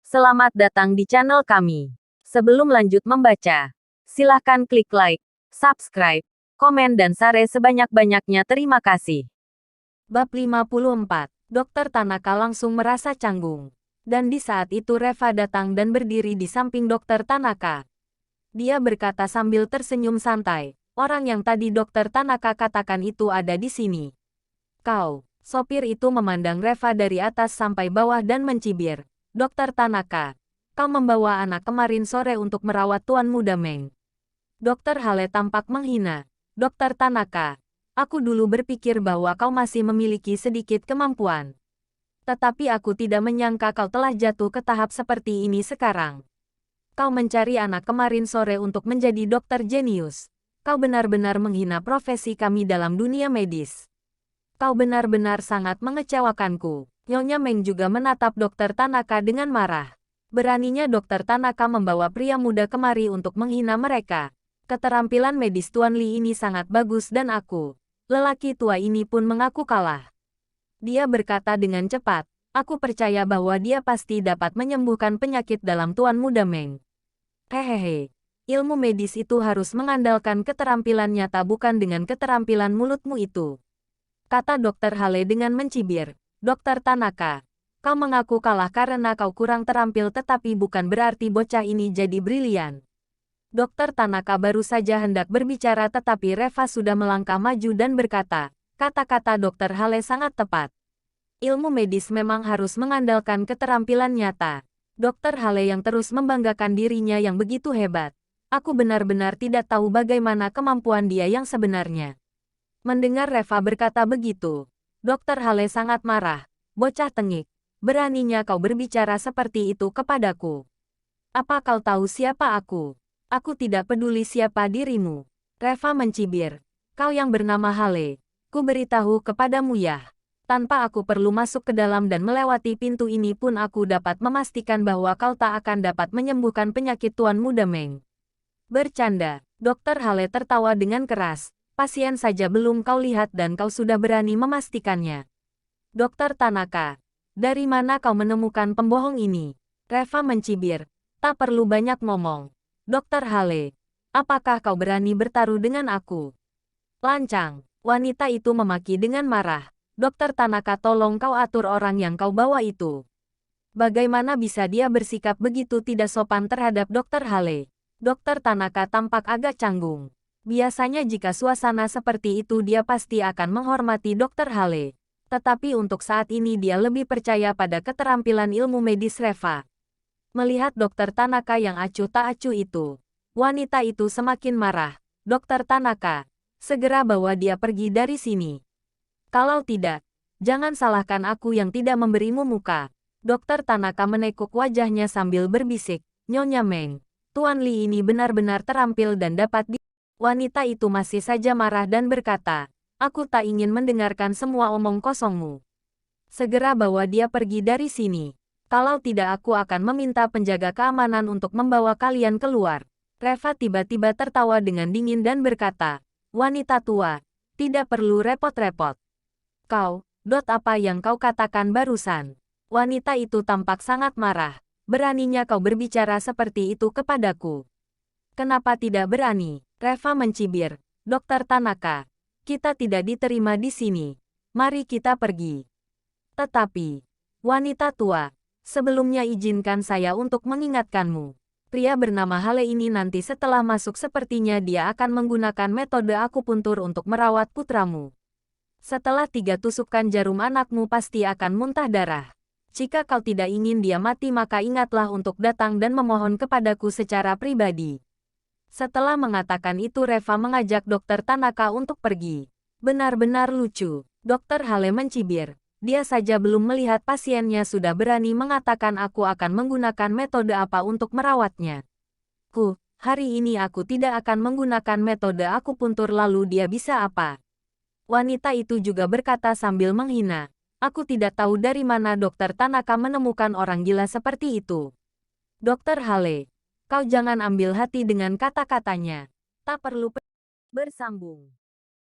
Selamat datang di channel kami. Sebelum lanjut membaca, silahkan klik like, subscribe, komen dan share sebanyak-banyaknya. Terima kasih. Bab 54. Dokter Tanaka langsung merasa canggung. Dan di saat itu Reva datang dan berdiri di samping Dokter Tanaka. Dia berkata sambil tersenyum santai, orang yang tadi Dokter Tanaka katakan itu ada di sini. Kau, sopir itu memandang Reva dari atas sampai bawah dan mencibir. Dokter Tanaka, kau membawa anak kemarin sore untuk merawat Tuan Muda Meng. Dokter Hale tampak menghina. Dokter Tanaka, aku dulu berpikir bahwa kau masih memiliki sedikit kemampuan. Tetapi aku tidak menyangka kau telah jatuh ke tahap seperti ini sekarang. Kau mencari anak kemarin sore untuk menjadi dokter jenius. Kau benar-benar menghina profesi kami dalam dunia medis. Kau benar-benar sangat mengecewakanku. Nyonya Meng juga menatap Dokter Tanaka dengan marah. Beraninya Dokter Tanaka membawa pria muda kemari untuk menghina mereka. Keterampilan medis Tuan Li ini sangat bagus dan aku, lelaki tua ini pun mengaku kalah. Dia berkata dengan cepat, aku percaya bahwa dia pasti dapat menyembuhkan penyakit dalam Tuan Muda Meng. Hehehe, ilmu medis itu harus mengandalkan keterampilan nyata bukan dengan keterampilan mulutmu itu. Kata Dokter Hale dengan mencibir. Dokter Tanaka, kau mengaku kalah karena kau kurang terampil tetapi bukan berarti bocah ini jadi brilian. Dokter Tanaka baru saja hendak berbicara tetapi Reva sudah melangkah maju dan berkata, kata-kata Dokter Hale sangat tepat. Ilmu medis memang harus mengandalkan keterampilan nyata. Dokter Hale yang terus membanggakan dirinya yang begitu hebat. Aku benar-benar tidak tahu bagaimana kemampuan dia yang sebenarnya. Mendengar Reva berkata begitu, Dokter Hale sangat marah. Bocah tengik, beraninya kau berbicara seperti itu kepadaku. Apa kau tahu siapa aku? Aku tidak peduli siapa dirimu. Reva mencibir. Kau yang bernama Hale, ku beritahu kepadamu ya. Tanpa aku perlu masuk ke dalam dan melewati pintu ini pun aku dapat memastikan bahwa kau tak akan dapat menyembuhkan penyakit Tuan Muda Meng. Bercanda, Dokter Hale tertawa dengan keras. Pasien saja belum kau lihat dan kau sudah berani memastikannya. Dokter Tanaka, dari mana kau menemukan pembohong ini? Reva mencibir. Tak perlu banyak ngomong. Dokter Hale, apakah kau berani bertaruh dengan aku? Lancang, wanita itu memaki dengan marah. Dokter Tanaka, tolong kau atur orang yang kau bawa itu. Bagaimana bisa dia bersikap begitu tidak sopan terhadap Dokter Hale? Dokter Tanaka tampak agak canggung. Biasanya jika suasana seperti itu dia pasti akan menghormati Dokter Hale. Tetapi untuk saat ini dia lebih percaya pada keterampilan ilmu medis Reva. Melihat Dokter Tanaka yang acuh tak acuh itu, wanita itu semakin marah. Dokter Tanaka, segera bawa dia pergi dari sini. Kalau tidak, jangan salahkan aku yang tidak memberimu muka. Dokter Tanaka menekuk wajahnya sambil berbisik, Nyonya Meng, Tuan Li ini benar-benar terampil dan dapat Wanita itu masih saja marah dan berkata, aku tak ingin mendengarkan semua omong kosongmu. Segera bawa dia pergi dari sini. Kalau tidak aku akan meminta penjaga keamanan untuk membawa kalian keluar. Reva tiba-tiba tertawa dengan dingin dan berkata, wanita tua, tidak perlu repot-repot. Kau, apa yang kau katakan barusan? Wanita itu tampak sangat marah. Beraninya kau berbicara seperti itu kepadaku. Kenapa tidak berani? Reva mencibir. Dokter Tanaka, kita tidak diterima di sini. Mari kita pergi. Tetapi, wanita tua, sebelumnya izinkan saya untuk mengingatkanmu. Pria bernama Hale ini nanti setelah masuk sepertinya dia akan menggunakan metode akupuntur untuk merawat putramu. Setelah 3 tusukan jarum anakmu pasti akan muntah darah. Jika kau tidak ingin dia mati maka ingatlah untuk datang dan memohon kepadaku secara pribadi. Setelah mengatakan itu Reva mengajak Dokter Tanaka untuk pergi. Benar-benar lucu. Dokter Hale mencibir. Dia saja belum melihat pasiennya sudah berani mengatakan aku akan menggunakan metode apa untuk merawatnya. Hari ini aku tidak akan menggunakan metode akupuntur lalu dia bisa apa? Wanita itu juga berkata sambil menghina. Aku tidak tahu dari mana Dokter Tanaka menemukan orang gila seperti itu. Dokter Hale, kau jangan ambil hati dengan kata-katanya. Tak perlu bersambung.